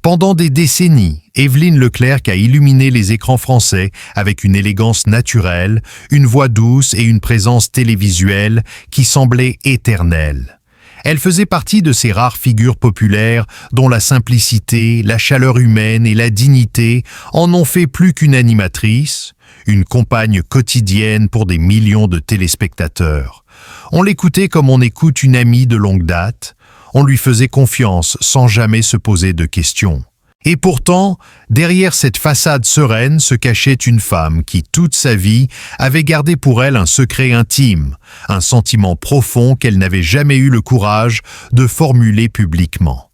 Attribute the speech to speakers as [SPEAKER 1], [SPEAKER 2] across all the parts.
[SPEAKER 1] Pendant des décennies, Évelyne Leclercq a illuminé les écrans français avec une élégance naturelle, une voix douce et une présence télévisuelle qui semblait éternelle. Elle faisait partie de ces rares figures populaires dont la simplicité, la chaleur humaine et la dignité en ont fait plus qu'une animatrice, une compagne quotidienne pour des millions de téléspectateurs. On l'écoutait comme on écoute une amie de longue date. On lui faisait confiance sans jamais se poser de questions. Et pourtant, derrière cette façade sereine se cachait une femme qui, toute sa vie, avait gardé pour elle un secret intime, un sentiment profond qu'elle n'avait jamais eu le courage de formuler publiquement.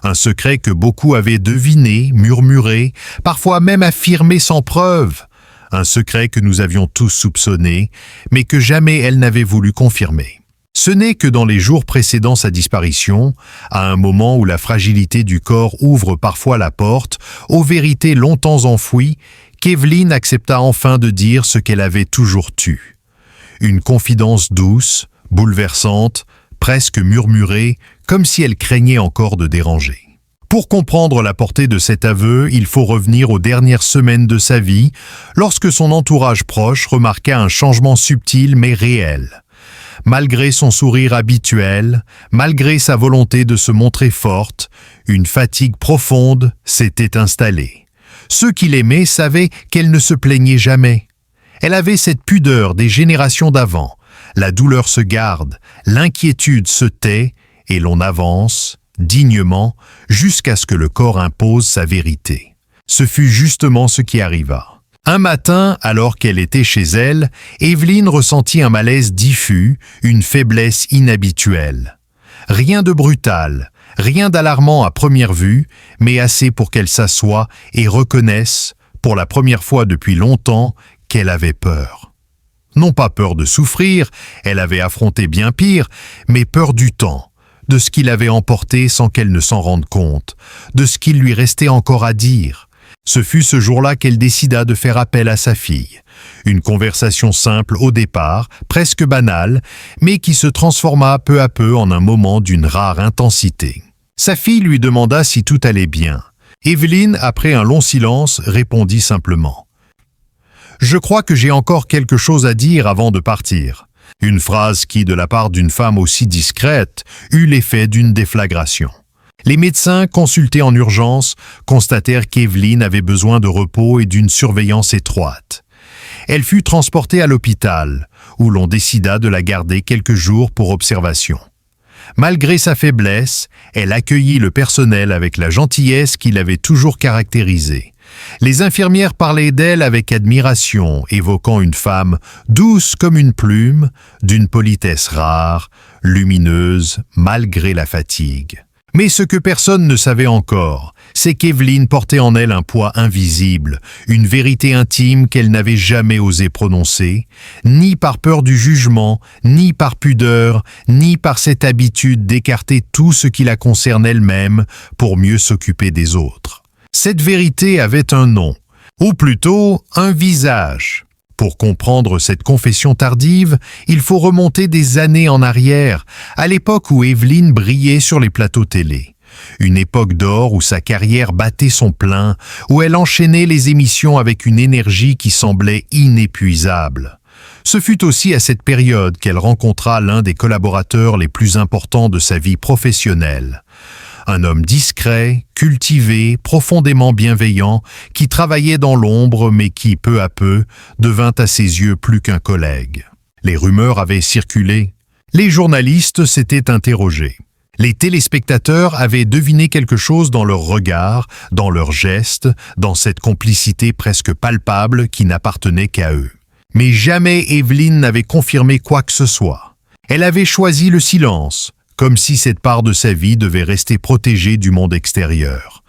[SPEAKER 1] Un secret que beaucoup avaient deviné, murmuré, parfois même affirmé sans preuve. Un secret que nous avions tous soupçonné, mais que jamais elle n'avait voulu confirmer. Ce n'est que dans les jours précédant sa disparition, à un moment où la fragilité du corps ouvre parfois la porte aux vérités longtemps enfouies, qu'Évelyne accepta enfin de dire ce qu'elle avait toujours tu. Une confidence douce, bouleversante, presque murmurée, comme si elle craignait encore de déranger. Pour comprendre la portée de cet aveu, il faut revenir aux dernières semaines de sa vie, lorsque son entourage proche remarqua un changement subtil mais réel. Malgré son sourire habituel, malgré sa volonté de se montrer forte, une fatigue profonde s'était installée. Ceux qui l'aimaient savaient qu'elle ne se plaignait jamais. Elle avait cette pudeur des générations d'avant. La douleur se garde, l'inquiétude se tait, et l'on avance, dignement, jusqu'à ce que le corps impose sa vérité. Ce fut justement ce qui arriva. Un matin, alors qu'elle était chez elle, Évelyne ressentit un malaise diffus, une faiblesse inhabituelle. Rien de brutal, rien d'alarmant à première vue, mais assez pour qu'elle s'assoie et reconnaisse, pour la première fois depuis longtemps, qu'elle avait peur. Non pas peur de souffrir, elle avait affronté bien pire, mais peur du temps, de ce qu'il avait emporté sans qu'elle ne s'en rende compte, de ce qu'il lui restait encore à dire. Ce fut ce jour-là qu'elle décida de faire appel à sa fille. Une conversation simple au départ, presque banale, mais qui se transforma peu à peu en un moment d'une rare intensité. Sa fille lui demanda si tout allait bien. Évelyne, après un long silence, répondit simplement « Je crois que j'ai encore quelque chose à dire avant de partir ». Une phrase qui, de la part d'une femme aussi discrète, eut l'effet d'une déflagration. Les médecins, consultés en urgence, constatèrent qu'Évelyne avait besoin de repos et d'une surveillance étroite. Elle fut transportée à l'hôpital, où l'on décida de la garder quelques jours pour observation. Malgré sa faiblesse, elle accueillit le personnel avec la gentillesse qui l'avait toujours caractérisée. Les infirmières parlaient d'elle avec admiration, évoquant une femme douce comme une plume, d'une politesse rare, lumineuse, malgré la fatigue. Mais ce que personne ne savait encore, c'est qu'Évelyne portait en elle un poids invisible, une vérité intime qu'elle n'avait jamais osé prononcer, ni par peur du jugement, ni par pudeur, ni par cette habitude d'écarter tout ce qui la concerne elle-même pour mieux s'occuper des autres. Cette vérité avait un nom, ou plutôt un visage. Pour comprendre cette confession tardive, il faut remonter des années en arrière, à l'époque où Évelyne brillait sur les plateaux télé. Une époque d'or où sa carrière battait son plein, où elle enchaînait les émissions avec une énergie qui semblait inépuisable. Ce fut aussi à cette période qu'elle rencontra l'un des collaborateurs les plus importants de sa vie professionnelle. Un homme discret, cultivé, profondément bienveillant, qui travaillait dans l'ombre mais qui, peu à peu, devint à ses yeux plus qu'un collègue. Les rumeurs avaient circulé. Les journalistes s'étaient interrogés. Les téléspectateurs avaient deviné quelque chose dans leurs regards, dans leurs gestes, dans cette complicité presque palpable qui n'appartenait qu'à eux. Mais jamais Évelyne n'avait confirmé quoi que ce soit. Elle avait choisi le silence, comme si cette part de sa vie devait rester protégée du monde extérieur.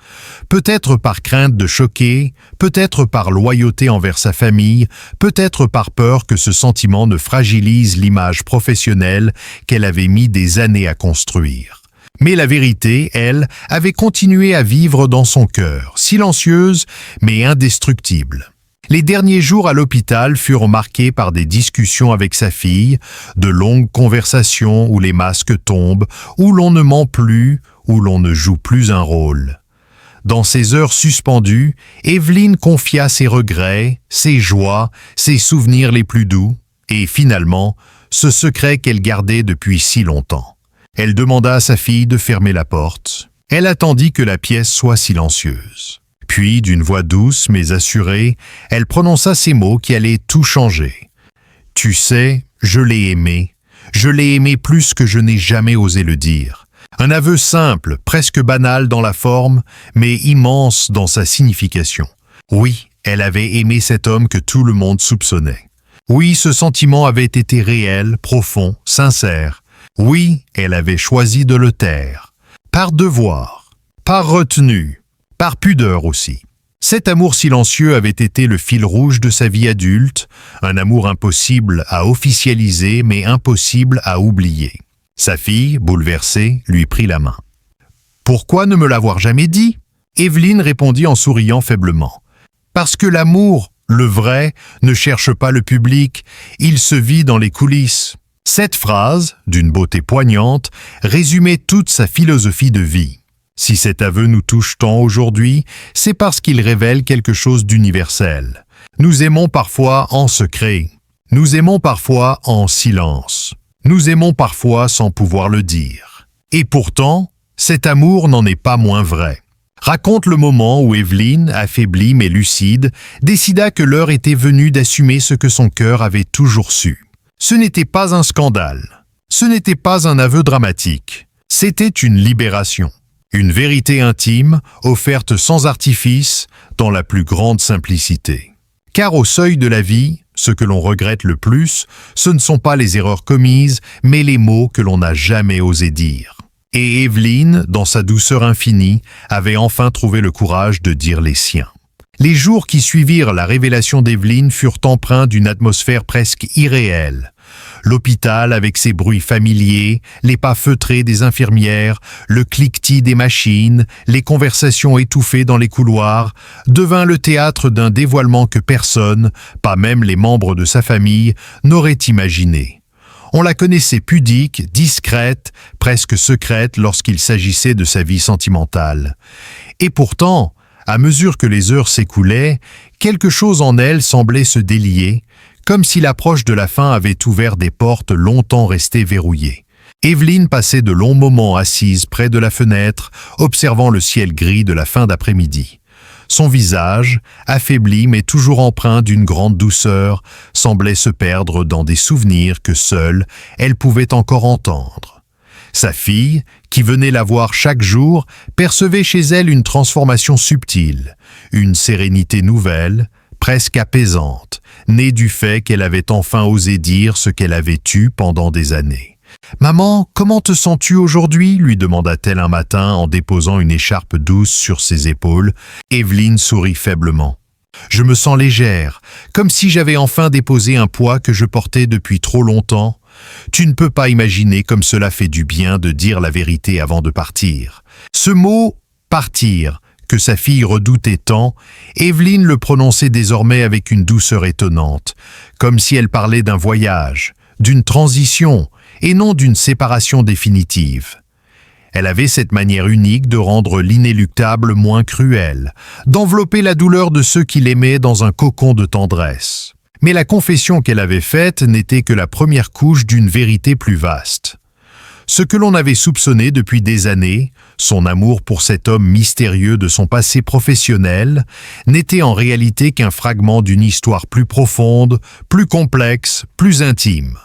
[SPEAKER 1] Peut-être par crainte de choquer, peut-être par loyauté envers sa famille, peut-être par peur que ce sentiment ne fragilise l'image professionnelle qu'elle avait mis des années à construire. Mais la vérité, elle, avait continué à vivre dans son cœur, silencieuse mais indestructible. Les derniers jours à l'hôpital furent marqués par des discussions avec sa fille, de longues conversations où les masques tombent, où l'on ne ment plus, où l'on ne joue plus un rôle. Dans ces heures suspendues, Evelyne confia ses regrets, ses joies, ses souvenirs les plus doux, et finalement, ce secret qu'elle gardait depuis si longtemps. Elle demanda à sa fille de fermer la porte. Elle attendit que la pièce soit silencieuse. Puis, d'une voix douce mais assurée, elle prononça ces mots qui allaient tout changer. « Tu sais, je l'ai aimé plus que je n'ai jamais osé le dire. » Un aveu simple, presque banal dans la forme, mais immense dans sa signification. Oui, elle avait aimé cet homme que tout le monde soupçonnait. Oui, ce sentiment avait été réel, profond, sincère. Oui, elle avait choisi de le taire. Par devoir, par retenue, par pudeur aussi. Cet amour silencieux avait été le fil rouge de sa vie adulte, un amour impossible à officialiser mais impossible à oublier. Sa fille, bouleversée, lui prit la main. « Pourquoi ne me l'avoir jamais dit ?» Evelyne répondit en souriant faiblement. « Parce que l'amour, le vrai, ne cherche pas le public, il se vit dans les coulisses. » Cette phrase, d'une beauté poignante, résumait toute sa philosophie de vie. Si cet aveu nous touche tant aujourd'hui, c'est parce qu'il révèle quelque chose d'universel. Nous aimons parfois en secret. Nous aimons parfois en silence. Nous aimons parfois sans pouvoir le dire. Et pourtant, cet amour n'en est pas moins vrai. Raconte le moment où Evelyne, affaiblie mais lucide, décida que l'heure était venue d'assumer ce que son cœur avait toujours su. Ce n'était pas un scandale. Ce n'était pas un aveu dramatique. C'était une libération. Une vérité intime, offerte sans artifice, dans la plus grande simplicité. Car au seuil de la vie, ce que l'on regrette le plus, ce ne sont pas les erreurs commises, mais les mots que l'on n'a jamais osé dire. Et Evelyne, dans sa douceur infinie, avait enfin trouvé le courage de dire les siens. Les jours qui suivirent la révélation d'Evelyne furent empreints d'une atmosphère presque irréelle. L'hôpital avec ses bruits familiers, les pas feutrés des infirmières, le cliquetis des machines, les conversations étouffées dans les couloirs, devint le théâtre d'un dévoilement que personne, pas même les membres de sa famille, n'aurait imaginé. On la connaissait pudique, discrète, presque secrète lorsqu'il s'agissait de sa vie sentimentale. Et pourtant, à mesure que les heures s'écoulaient, quelque chose en elle semblait se délier, comme si l'approche de la fin avait ouvert des portes longtemps restées verrouillées. Evelyne passait de longs moments assise près de la fenêtre, observant le ciel gris de la fin d'après-midi. Son visage, affaibli mais toujours empreint d'une grande douceur, semblait se perdre dans des souvenirs que seule elle pouvait encore entendre. Sa fille, qui venait la voir chaque jour, percevait chez elle une transformation subtile, une sérénité nouvelle, presque apaisante, née du fait qu'elle avait enfin osé dire ce qu'elle avait eu pendant des années. « Maman, comment te sens-tu aujourd'hui ?» lui demanda-t-elle un matin en déposant une écharpe douce sur ses épaules. Evelyne sourit faiblement. « Je me sens légère, comme si j'avais enfin déposé un poids que je portais depuis trop longtemps. Tu ne peux pas imaginer comme cela fait du bien de dire la vérité avant de partir. » Ce mot « partir » que sa fille redoutait tant, Evelyne le prononçait désormais avec une douceur étonnante, comme si elle parlait d'un voyage, d'une transition, et non d'une séparation définitive. Elle avait cette manière unique de rendre l'inéluctable moins cruel, d'envelopper la douleur de ceux qui l'aimaient dans un cocon de tendresse. Mais la confession qu'elle avait faite n'était que la première couche d'une vérité plus vaste. Ce que l'on avait soupçonné depuis des années, son amour pour cet homme mystérieux de son passé professionnel, n'était en réalité qu'un fragment d'une histoire plus profonde, plus complexe, plus intime.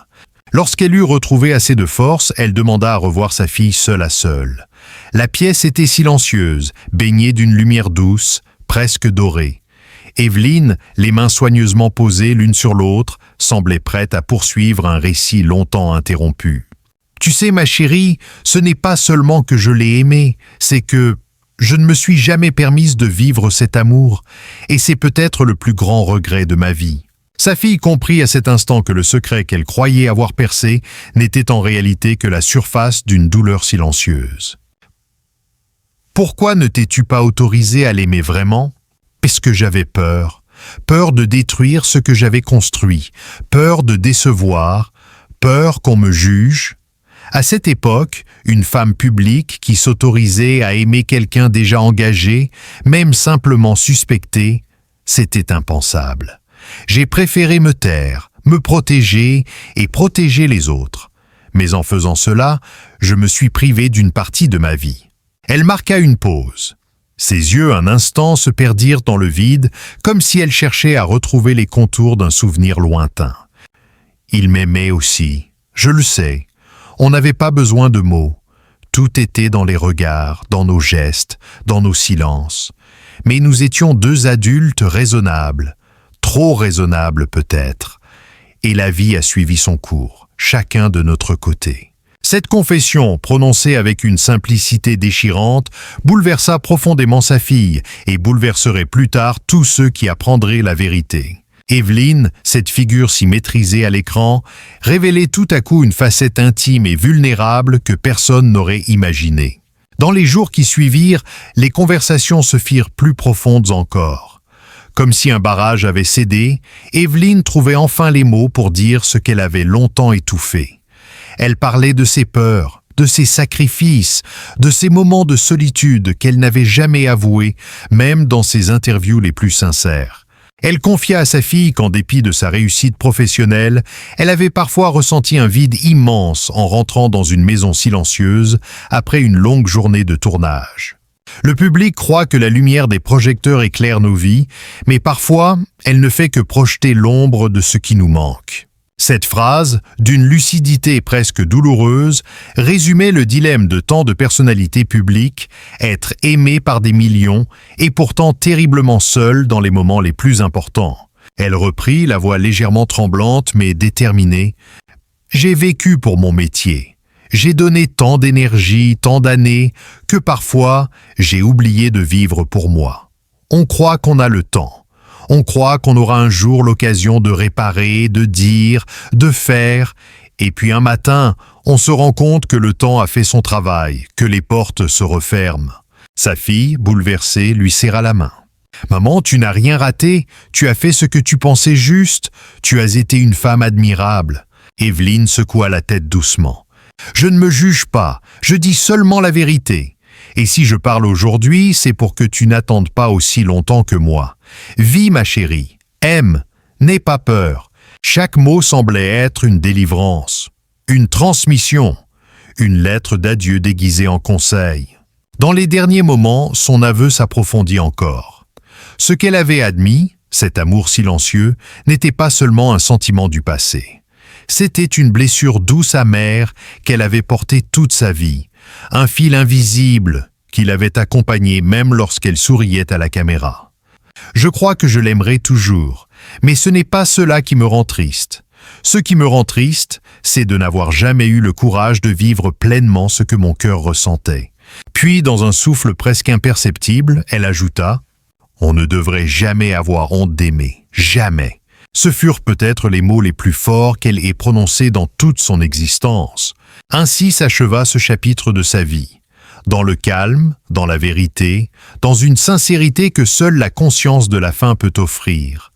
[SPEAKER 1] Lorsqu'elle eut retrouvé assez de force, elle demanda à revoir sa fille seule à seule. La pièce était silencieuse, baignée d'une lumière douce, presque dorée. Evelyne, les mains soigneusement posées l'une sur l'autre, semblait prête à poursuivre un récit longtemps interrompu. « Tu sais, ma chérie, ce n'est pas seulement que je l'ai aimé, c'est que je ne me suis jamais permise de vivre cet amour, et c'est peut-être le plus grand regret de ma vie. » Sa fille comprit à cet instant que le secret qu'elle croyait avoir percé n'était en réalité que la surface d'une douleur silencieuse. « Pourquoi ne t'es-tu pas autorisée à l'aimer vraiment ? » Parce que j'avais peur. Peur de détruire ce que j'avais construit, peur de décevoir, peur qu'on me juge. À cette époque, une femme publique qui s'autorisait à aimer quelqu'un déjà engagé, même simplement suspecté, c'était impensable. J'ai préféré me taire, me protéger et protéger les autres. Mais en faisant cela, je me suis privé d'une partie de ma vie. Elle marqua une pause. Ses yeux, un instant, se perdirent dans le vide, comme si elle cherchait à retrouver les contours d'un souvenir lointain. Il m'aimait aussi, je le sais. On n'avait pas besoin de mots. Tout était dans les regards, dans nos gestes, dans nos silences. Mais nous étions deux adultes raisonnables, trop raisonnables peut-être. Et la vie a suivi son cours, chacun de notre côté. Cette confession, prononcée avec une simplicité déchirante, bouleversa profondément sa fille et bouleverserait plus tard tous ceux qui apprendraient la vérité. Evelyne, cette figure si maîtrisée à l'écran, révélait tout à coup une facette intime et vulnérable que personne n'aurait imaginée. Dans les jours qui suivirent, les conversations se firent plus profondes encore. Comme si un barrage avait cédé, Evelyne trouvait enfin les mots pour dire ce qu'elle avait longtemps étouffé. Elle parlait de ses peurs, de ses sacrifices, de ses moments de solitude qu'elle n'avait jamais avoués, même dans ses interviews les plus sincères. Elle confia à sa fille qu'en dépit de sa réussite professionnelle, elle avait parfois ressenti un vide immense en rentrant dans une maison silencieuse après une longue journée de tournage. Le public croit que la lumière des projecteurs éclaire nos vies, mais parfois, elle ne fait que projeter l'ombre de ce qui nous manque. Cette phrase, d'une lucidité presque douloureuse, résumait le dilemme de tant de personnalités publiques, être aimé par des millions et pourtant terriblement seul dans les moments les plus importants. Elle reprit, la voix légèrement tremblante mais déterminée. « J'ai vécu pour mon métier. J'ai donné tant d'énergie, tant d'années, que parfois, j'ai oublié de vivre pour moi. On croit qu'on a le temps. On croit qu'on aura un jour l'occasion de réparer, de dire, de faire, et puis un matin, on se rend compte que le temps a fait son travail, que les portes se referment. » Sa fille, bouleversée, lui serra la main. « Maman, tu n'as rien raté, tu as fait ce que tu pensais juste, tu as été une femme admirable. » Evelyne secoua la tête doucement. « Je ne me juge pas, je dis seulement la vérité. Et si je parle aujourd'hui, c'est pour que tu n'attendes pas aussi longtemps que moi. Vis, ma chérie, aime, n'aie pas peur. » Chaque mot semblait être une délivrance, une transmission, une lettre d'adieu déguisée en conseil. Dans les derniers moments, son aveu s'approfondit encore. Ce qu'elle avait admis, cet amour silencieux, n'était pas seulement un sentiment du passé. C'était une blessure douce amère qu'elle avait portée toute sa vie, un fil invisible qui l'avait accompagnée même lorsqu'elle souriait à la caméra. Je crois que je l'aimerai toujours, mais ce n'est pas cela qui me rend triste. Ce qui me rend triste, c'est de n'avoir jamais eu le courage de vivre pleinement ce que mon cœur ressentait. Puis, dans un souffle presque imperceptible, elle ajouta « On ne devrait jamais avoir honte d'aimer, jamais. » Ce furent peut-être les mots les plus forts qu'elle ait prononcés dans toute son existence. Ainsi s'acheva ce chapitre de sa vie. Dans le calme, dans la vérité, dans une sincérité que seule la conscience de la fin peut offrir.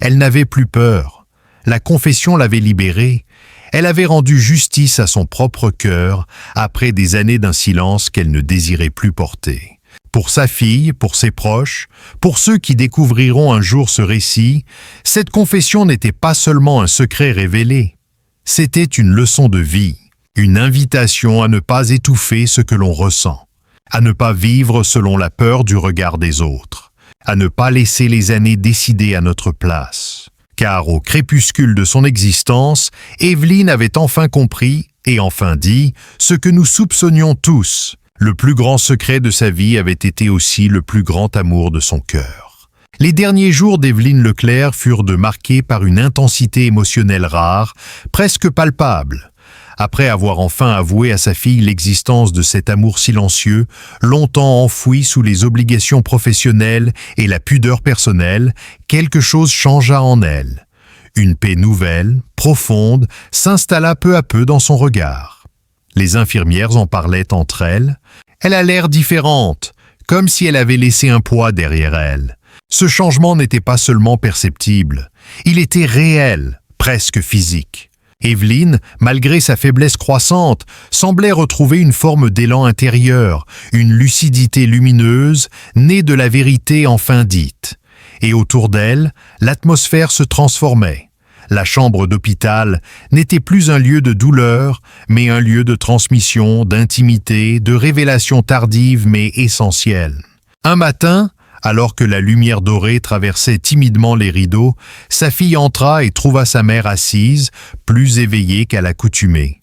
[SPEAKER 1] Elle n'avait plus peur. La confession l'avait libérée. Elle avait rendu justice à son propre cœur après des années d'un silence qu'elle ne désirait plus porter. Pour sa fille, pour ses proches, pour ceux qui découvriront un jour ce récit, cette confession n'était pas seulement un secret révélé. C'était une leçon de vie, une invitation à ne pas étouffer ce que l'on ressent, à ne pas vivre selon la peur du regard des autres, à ne pas laisser les années décider à notre place. Car au crépuscule de son existence, Evelyne avait enfin compris et enfin dit ce que nous soupçonnions tous. Le plus grand secret de sa vie avait été aussi le plus grand amour de son cœur. Les derniers jours d'Evelyne Leclerc furent marqués par une intensité émotionnelle rare, presque palpable. Après avoir enfin avoué à sa fille l'existence de cet amour silencieux, longtemps enfoui sous les obligations professionnelles et la pudeur personnelle, quelque chose changea en elle. Une paix nouvelle, profonde, s'installa peu à peu dans son regard. Les infirmières en parlaient entre elles. Elle a l'air différente, comme si elle avait laissé un poids derrière elle. Ce changement n'était pas seulement perceptible, il était réel, presque physique. Evelyne, malgré sa faiblesse croissante, semblait retrouver une forme d'élan intérieur, une lucidité lumineuse, née de la vérité enfin dite. Et autour d'elle, l'atmosphère se transformait. La chambre d'hôpital n'était plus un lieu de douleur, mais un lieu de transmission, d'intimité, de révélation tardive mais essentielle. Un matin, alors que la lumière dorée traversait timidement les rideaux, sa fille entra et trouva sa mère assise, plus éveillée qu'à l'accoutumée.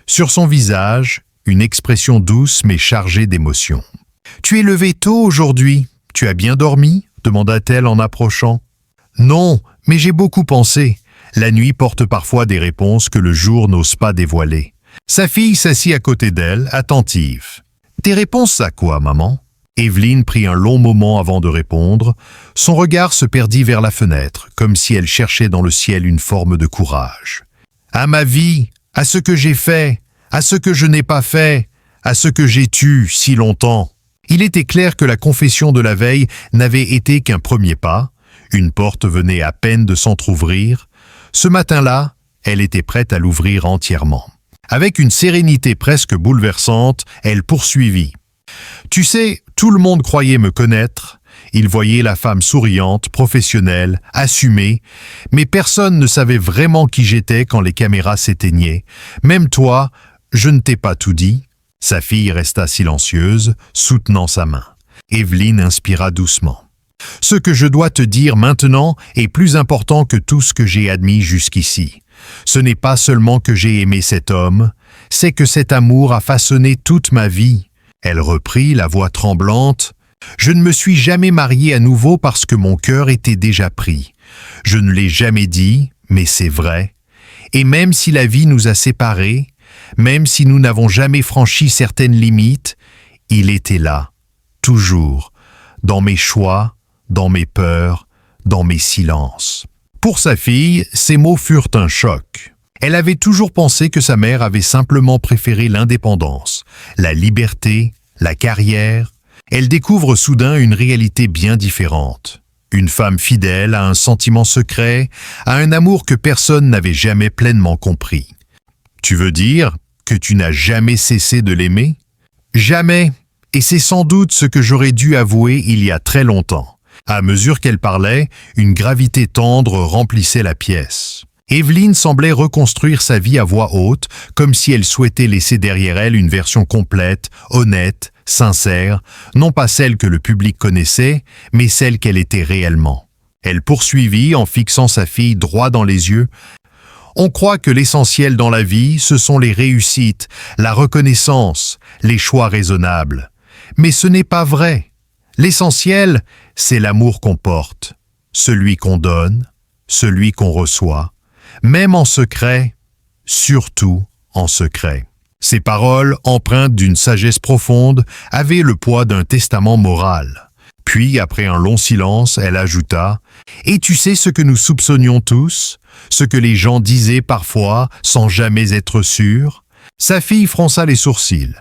[SPEAKER 1] Sur son visage, une expression douce mais chargée d'émotion. « Tu es levé tôt aujourd'hui. Tu as bien dormi ?» demanda-t-elle en approchant. « Non, mais j'ai beaucoup pensé. La nuit porte parfois des réponses que le jour n'ose pas dévoiler. » Sa fille s'assit à côté d'elle, attentive. « Tes réponses à quoi, maman ?» Evelyne prit un long moment avant de répondre. Son regard se perdit vers la fenêtre, comme si elle cherchait dans le ciel une forme de courage. « À ma vie, à ce que j'ai fait, à ce que je n'ai pas fait, à ce que j'ai tu si longtemps. » Il était clair que la confession de la veille n'avait été qu'un premier pas. Une porte venait à peine de s'entr'ouvrir. Ce matin-là, elle était prête à l'ouvrir entièrement. Avec une sérénité presque bouleversante, elle poursuivit. « Tu sais, tout le monde croyait me connaître. Il voyait la femme souriante, professionnelle, assumée, mais personne ne savait vraiment qui j'étais quand les caméras s'éteignaient. Même toi, je ne t'ai pas tout dit. » Sa fille resta silencieuse, soutenant sa main. Evelyne inspira doucement. « Ce que je dois te dire maintenant est plus important que tout ce que j'ai admis jusqu'ici. Ce n'est pas seulement que j'ai aimé cet homme, c'est que cet amour a façonné toute ma vie. » Elle reprit, la voix tremblante. « Je ne me suis jamais mariée à nouveau parce que mon cœur était déjà pris. Je ne l'ai jamais dit, mais c'est vrai. Et même si la vie nous a séparés, même si nous n'avons jamais franchi certaines limites, il était là, toujours, dans mes choix, dans mes peurs, dans mes silences. » Pour sa fille, ces mots furent un choc. Elle avait toujours pensé que sa mère avait simplement préféré l'indépendance, la liberté, la carrière. Elle découvre soudain une réalité bien différente. Une femme fidèle à un sentiment secret, à un amour que personne n'avait jamais pleinement compris. « Tu veux dire que tu n'as jamais cessé de l'aimer ?»« Jamais, et c'est sans doute ce que j'aurais dû avouer il y a très longtemps. » À mesure qu'elle parlait, une gravité tendre remplissait la pièce. Evelyne semblait reconstruire sa vie à voix haute, comme si elle souhaitait laisser derrière elle une version complète, honnête, sincère, non pas celle que le public connaissait, mais celle qu'elle était réellement. Elle poursuivit en fixant sa fille droit dans les yeux. « On croit que l'essentiel dans la vie, ce sont les réussites, la reconnaissance, les choix raisonnables. Mais ce n'est pas vrai. L'essentiel, c'est l'amour qu'on porte, celui qu'on donne, celui qu'on reçoit, même en secret, surtout en secret. » Ces paroles, empreintes d'une sagesse profonde, avaient le poids d'un testament moral. Puis, après un long silence, elle ajouta « Et tu sais ce que nous soupçonnions tous, ce que les gens disaient parfois sans jamais être sûrs ?» Sa fille fronça les sourcils.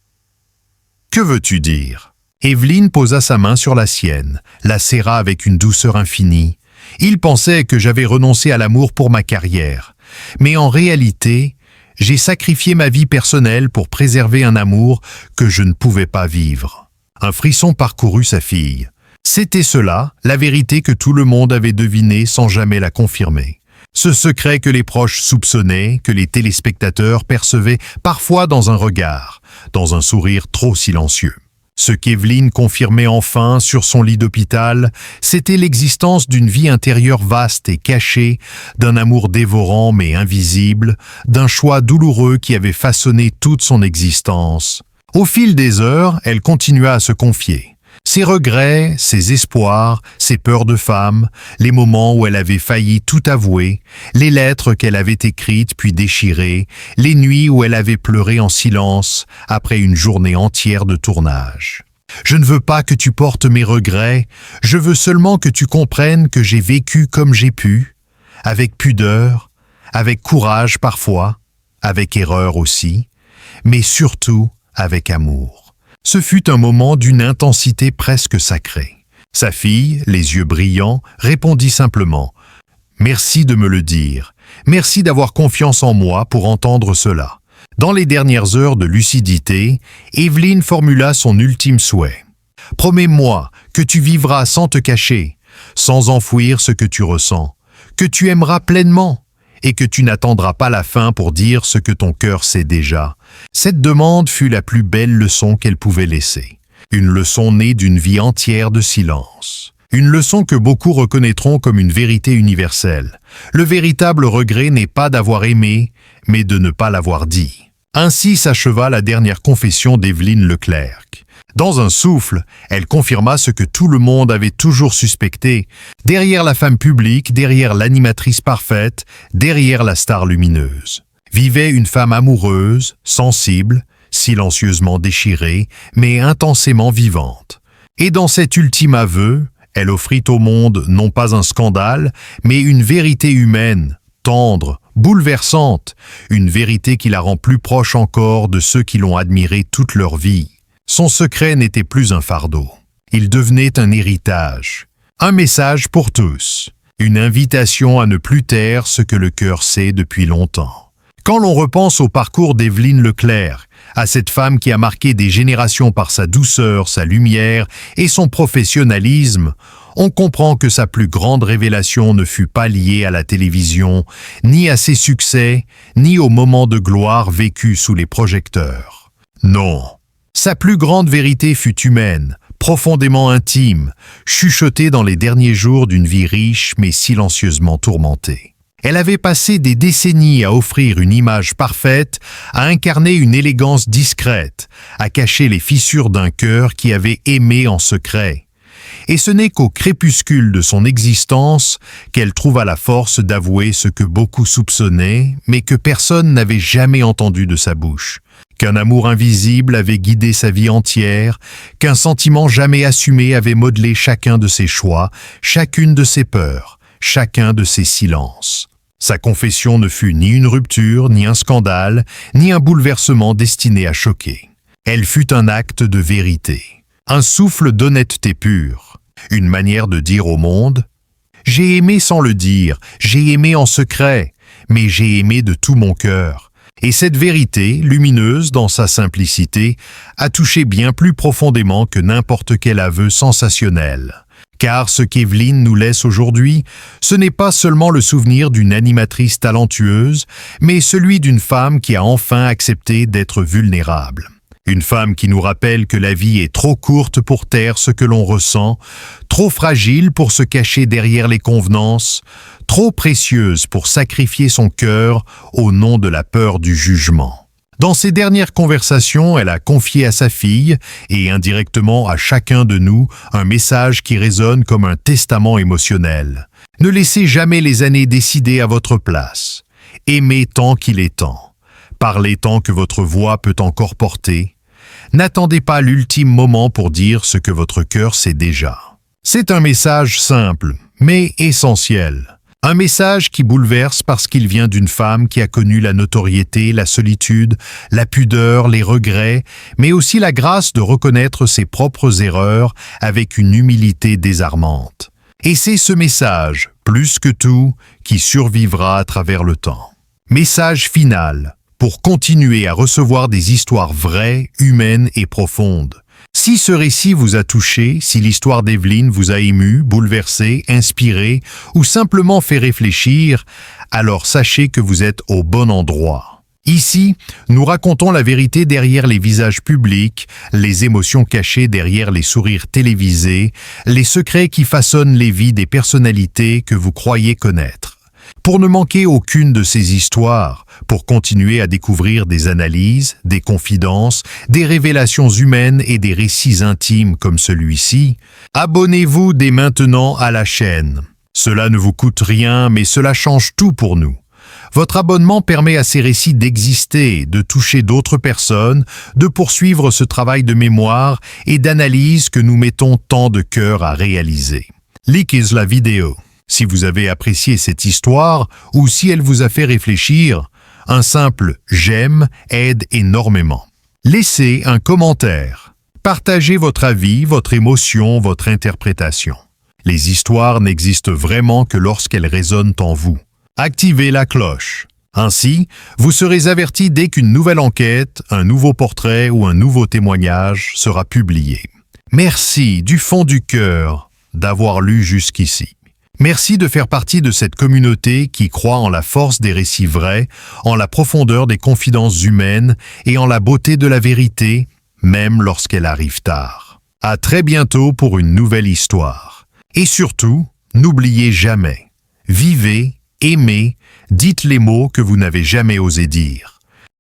[SPEAKER 1] « Que veux-tu dire ?» Evelyne posa sa main sur la sienne, la serra avec une douceur infinie. Il pensait que j'avais renoncé à l'amour pour ma carrière. Mais en réalité, j'ai sacrifié ma vie personnelle pour préserver un amour que je ne pouvais pas vivre. Un frisson parcourut sa fille. C'était cela, la vérité que tout le monde avait devinée sans jamais la confirmer. Ce secret que les proches soupçonnaient, que les téléspectateurs percevaient parfois dans un regard, dans un sourire trop silencieux. Ce qu'Evelyne confirmait enfin sur son lit d'hôpital, c'était l'existence d'une vie intérieure vaste et cachée, d'un amour dévorant mais invisible, d'un choix douloureux qui avait façonné toute son existence. Au fil des heures, elle continua à se confier. Ses regrets, ses espoirs, ses peurs de femme, les moments où elle avait failli tout avouer, les lettres qu'elle avait écrites puis déchirées, les nuits où elle avait pleuré en silence après une journée entière de tournage. « Je ne veux pas que tu portes mes regrets, je veux seulement que tu comprennes que j'ai vécu comme j'ai pu, avec pudeur, avec courage parfois, avec erreur aussi, mais surtout avec amour. » Ce fut un moment d'une intensité presque sacrée. Sa fille, les yeux brillants, répondit simplement « Merci de me le dire. Merci d'avoir confiance en moi pour entendre cela. » Dans les dernières heures de lucidité, Evelyne formula son ultime souhait. « Promets-moi que tu vivras sans te cacher, sans enfouir ce que tu ressens, que tu aimeras pleinement et que tu n'attendras pas la fin pour dire ce que ton cœur sait déjà. » Cette demande fut la plus belle leçon qu'elle pouvait laisser. Une leçon née d'une vie entière de silence. Une leçon que beaucoup reconnaîtront comme une vérité universelle. Le véritable regret n'est pas d'avoir aimé, mais de ne pas l'avoir dit. Ainsi s'acheva la dernière confession d'Evelyne Leclerc. Dans un souffle, elle confirma ce que tout le monde avait toujours suspecté. Derrière la femme publique, derrière l'animatrice parfaite, derrière la star lumineuse, vivait une femme amoureuse, sensible, silencieusement déchirée, mais intensément vivante. Et dans cet ultime aveu, elle offrit au monde non pas un scandale, mais une vérité humaine, tendre, bouleversante, une vérité qui la rend plus proche encore de ceux qui l'ont admirée toute leur vie. Son secret n'était plus un fardeau. Il devenait un héritage, un message pour tous, une invitation à ne plus taire ce que le cœur sait depuis longtemps. Quand l'on repense au parcours d'Evelyne Leclerc, à cette femme qui a marqué des générations par sa douceur, sa lumière et son professionnalisme, on comprend que sa plus grande révélation ne fut pas liée à la télévision, ni à ses succès, ni aux moments de gloire vécus sous les projecteurs. Non, sa plus grande vérité fut humaine, profondément intime, chuchotée dans les derniers jours d'une vie riche mais silencieusement tourmentée. Elle avait passé des décennies à offrir une image parfaite, à incarner une élégance discrète, à cacher les fissures d'un cœur qui avait aimé en secret. Et ce n'est qu'au crépuscule de son existence qu'elle trouva la force d'avouer ce que beaucoup soupçonnaient, mais que personne n'avait jamais entendu de sa bouche. Qu'un amour invisible avait guidé sa vie entière, qu'un sentiment jamais assumé avait modelé chacun de ses choix, chacune de ses peurs, chacun de ses silences. Sa confession ne fut ni une rupture, ni un scandale, ni un bouleversement destiné à choquer. Elle fut un acte de vérité, un souffle d'honnêteté pure, une manière de dire au monde « J'ai aimé sans le dire, j'ai aimé en secret, mais j'ai aimé de tout mon cœur. » Et cette vérité, lumineuse dans sa simplicité, a touché bien plus profondément que n'importe quel aveu sensationnel. Car ce qu'Evelyne nous laisse aujourd'hui, ce n'est pas seulement le souvenir d'une animatrice talentueuse, mais celui d'une femme qui a enfin accepté d'être vulnérable. Une femme qui nous rappelle que la vie est trop courte pour taire ce que l'on ressent, trop fragile pour se cacher derrière les convenances, trop précieuse pour sacrifier son cœur au nom de la peur du jugement. Dans ses dernières conversations, elle a confié à sa fille, et indirectement à chacun de nous, un message qui résonne comme un testament émotionnel. Ne laissez jamais les années décider à votre place. Aimez tant qu'il est temps. Parlez tant que votre voix peut encore porter. N'attendez pas l'ultime moment pour dire ce que votre cœur sait déjà. C'est un message simple, mais essentiel. Un message qui bouleverse parce qu'il vient d'une femme qui a connu la notoriété, la solitude, la pudeur, les regrets, mais aussi la grâce de reconnaître ses propres erreurs avec une humilité désarmante. Et c'est ce message, plus que tout, qui survivra à travers le temps. Message final, pour continuer à recevoir des histoires vraies, humaines et profondes. Si ce récit vous a touché, si l'histoire d'Evelyne vous a ému, bouleversé, inspiré ou simplement fait réfléchir, alors sachez que vous êtes au bon endroit. Ici, nous racontons la vérité derrière les visages publics, les émotions cachées derrière les sourires télévisés, les secrets qui façonnent les vies des personnalités que vous croyez connaître. Pour ne manquer aucune de ces histoires, pour continuer à découvrir des analyses, des confidences, des révélations humaines et des récits intimes comme celui-ci, abonnez-vous dès maintenant à la chaîne. Cela ne vous coûte rien, mais cela change tout pour nous. Votre abonnement permet à ces récits d'exister, de toucher d'autres personnes, de poursuivre ce travail de mémoire et d'analyse que nous mettons tant de cœur à réaliser. Likez la vidéo. Si vous avez apprécié cette histoire ou si elle vous a fait réfléchir, un simple « j'aime » aide énormément. Laissez un commentaire. Partagez votre avis, votre émotion, votre interprétation. Les histoires n'existent vraiment que lorsqu'elles résonnent en vous. Activez la cloche. Ainsi, vous serez averti dès qu'une nouvelle enquête, un nouveau portrait ou un nouveau témoignage sera publié. Merci du fond du cœur d'avoir lu jusqu'ici. Merci de faire partie de cette communauté qui croit en la force des récits vrais, en la profondeur des confidences humaines et en la beauté de la vérité, même lorsqu'elle arrive tard. À très bientôt pour une nouvelle histoire. Et surtout, n'oubliez jamais, vivez, aimez, dites les mots que vous n'avez jamais osé dire.